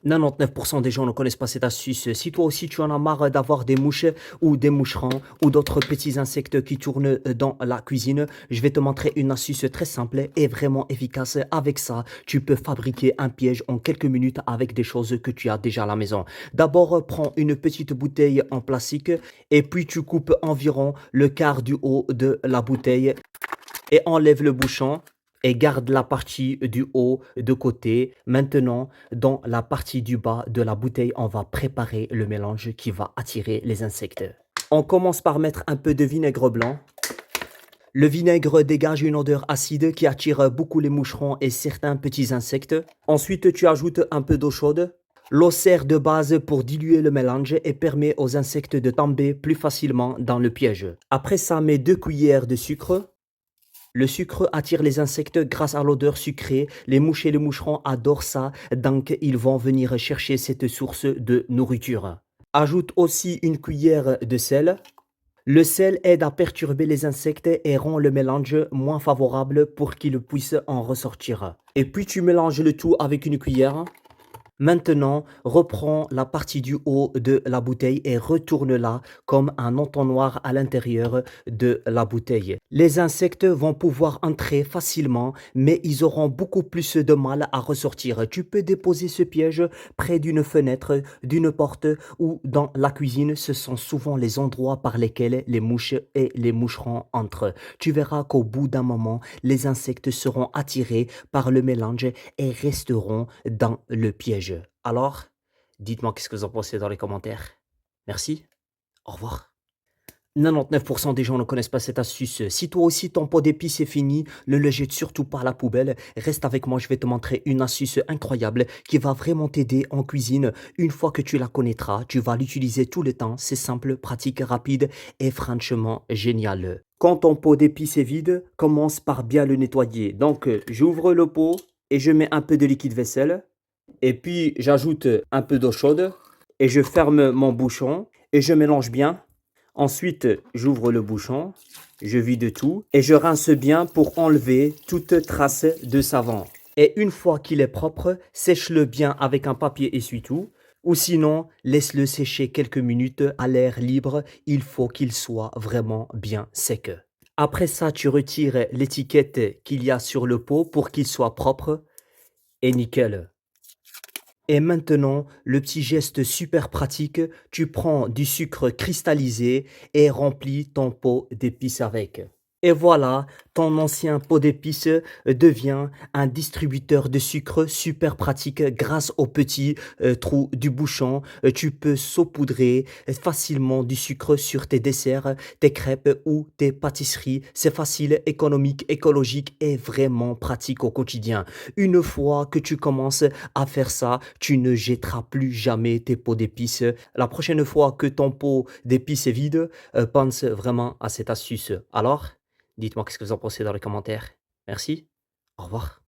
99% des gens ne connaissent pas cette astuce. Si toi aussi tu en as marre d'avoir des mouches ou des moucherons ou d'autres petits insectes qui tournent dans la cuisine, je vais te montrer une astuce très simple et vraiment efficace. Avec ça, tu peux fabriquer un piège en quelques minutes avec des choses que tu as déjà à la maison. D'abord, prends une petite bouteille en plastique et puis tu coupes environ le quart du haut de la bouteille et enlève le bouchon et garde la partie du haut de côté. Maintenant, dans la partie du bas de la bouteille, on va préparer le mélange qui va attirer les insectes. On commence par mettre un peu de vinaigre blanc. Le vinaigre dégage une odeur acide qui attire beaucoup les moucherons et certains petits insectes. Ensuite, tu ajoutes un peu d'eau chaude. L'eau sert de base pour diluer le mélange et permet aux insectes de tomber plus facilement dans le piège. Après ça, mets 2 cuillères de sucre. Le sucre attire les insectes grâce à l'odeur sucrée. Les mouches et les moucherons adorent ça, donc ils vont venir chercher cette source de nourriture. Ajoute aussi une cuillère de sel. Le sel aide à perturber les insectes et rend le mélange moins favorable pour qu'ils puissent en ressortir. Et puis tu mélanges le tout avec une cuillère. Maintenant, reprends la partie du haut de la bouteille et retourne-la comme un entonnoir à l'intérieur de la bouteille. Les insectes vont pouvoir entrer facilement, mais ils auront beaucoup plus de mal à ressortir. Tu peux déposer ce piège près d'une fenêtre, d'une porte ou dans la cuisine. Ce sont souvent les endroits par lesquels les mouches et les moucherons entrent. Tu verras qu'au bout d'un moment, les insectes seront attirés par le mélange et resteront dans le piège. Alors, dites-moi qu'est-ce que vous en pensez dans les commentaires. Merci, au revoir. 99% des gens ne connaissent pas cette astuce. Si toi aussi ton pot d'épices est fini, ne le jette surtout pas à la poubelle. Reste avec moi, je vais te montrer une astuce incroyable qui va vraiment t'aider en cuisine. Une fois que tu la connaîtras, tu vas l'utiliser tout le temps. C'est simple, pratique, rapide et franchement génial. Quand ton pot d'épices est vide, commence par bien le nettoyer. Donc, j'ouvre le pot et je mets un peu de liquide vaisselle. Et puis, j'ajoute un peu d'eau chaude et je ferme mon bouchon et je mélange bien. Ensuite, j'ouvre le bouchon, je vide tout et je rince bien pour enlever toute trace de savon. Et une fois qu'il est propre, sèche-le bien avec un papier essuie-tout ou sinon, laisse-le sécher quelques minutes à l'air libre. Il faut qu'il soit vraiment bien sec. Après ça, tu retires l'étiquette qu'il y a sur le pot pour qu'il soit propre et nickel. Et maintenant, le petit geste super pratique, tu prends du sucre cristallisé et remplis ton pot d'épices avec. Et voilà, ton ancien pot d'épices devient un distributeur de sucre super pratique grâce au petit trou du bouchon. Tu peux saupoudrer facilement du sucre sur tes desserts, tes crêpes ou tes pâtisseries. C'est facile, économique, écologique et vraiment pratique au quotidien. Une fois que tu commences à faire ça, tu ne jetteras plus jamais tes pots d'épices. La prochaine fois que ton pot d'épices est vide, pense vraiment à cette astuce. Alors, dites-moi qu'est-ce que vous en pensez dans les commentaires. Merci, au revoir.